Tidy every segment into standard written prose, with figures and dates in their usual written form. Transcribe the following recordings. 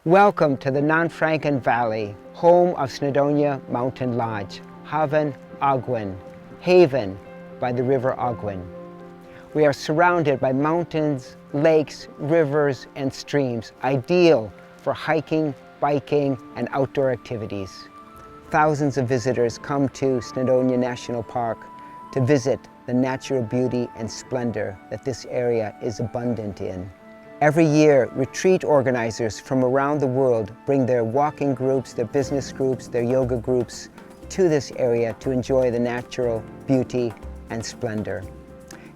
Welcome to the Nanfranken Valley, home of Snowdonia Mountain Lodge, Haven Ogwen, haven by the River Ogwen. We are surrounded by mountains, lakes, rivers, and streams, ideal for hiking, biking, and outdoor activities. Thousands of visitors come to Snowdonia National Park to visit the natural beauty and splendor that this area is abundant in. Every year, retreat organizers from around the world bring their walking groups, their business groups, their yoga groups to this area to enjoy the natural beauty and splendor.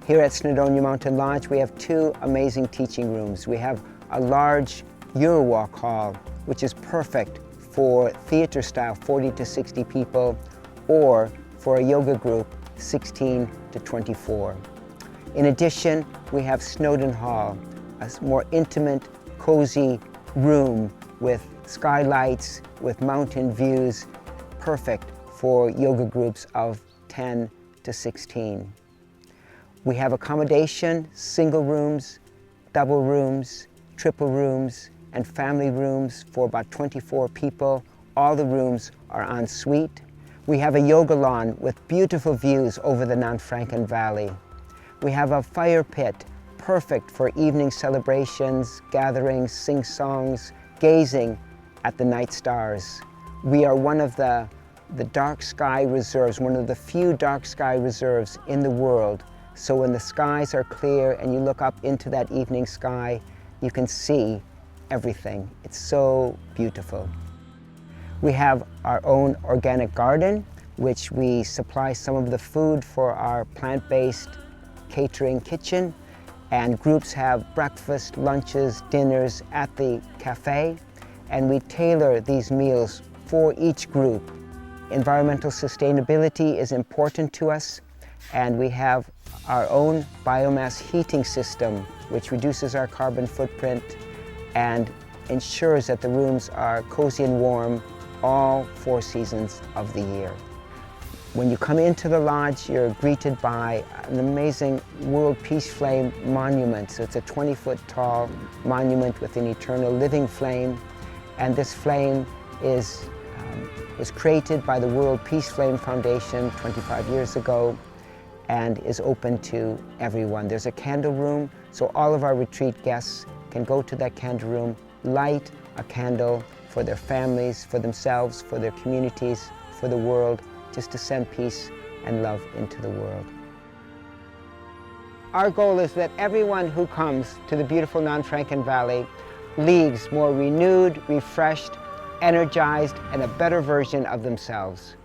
Here at Snowdonia Mountain Lodge, we have two amazing teaching rooms. We have a large Eurowalk hall, which is perfect for theater style, 40 to 60 people, or for a yoga group, 16 to 24. In addition, we have Snowdon Hall, a more intimate, cozy room with skylights, with mountain views, perfect for yoga groups of 10 to 16. We have accommodation, single rooms, double rooms, triple rooms, and family rooms for about 24 people. All the rooms are en suite. We have a yoga lawn with beautiful views over the Nanfranken Valley. We have a fire pit, perfect for evening celebrations, gatherings, sing-songs, gazing at the night stars. We are one of the dark sky reserves, one of the few dark sky reserves in the world. So when the skies are clear and you look up into that evening sky, you can see everything. It's so beautiful. We have our own organic garden, which we supply some of the food for our plant-based catering kitchen. And groups have breakfast, lunches, dinners at the cafe, and we tailor these meals for each group. Environmental sustainability is important to us, and we have our own biomass heating system, which reduces our carbon footprint and ensures that the rooms are cozy and warm all 4 seasons of the year. When you come into the lodge, you're greeted by an amazing World Peace Flame monument. So it's a 20-foot tall monument with an eternal living flame. And this flame was created by the World Peace Flame Foundation 25 years ago and is open to everyone. There's a candle room, so all of our retreat guests can go to that candle room, light a candle for their families, for themselves, for their communities, for the world, just to send peace and love into the world. Our goal is that everyone who comes to the beautiful Nanfranken Valley leaves more renewed, refreshed, energized, and a better version of themselves.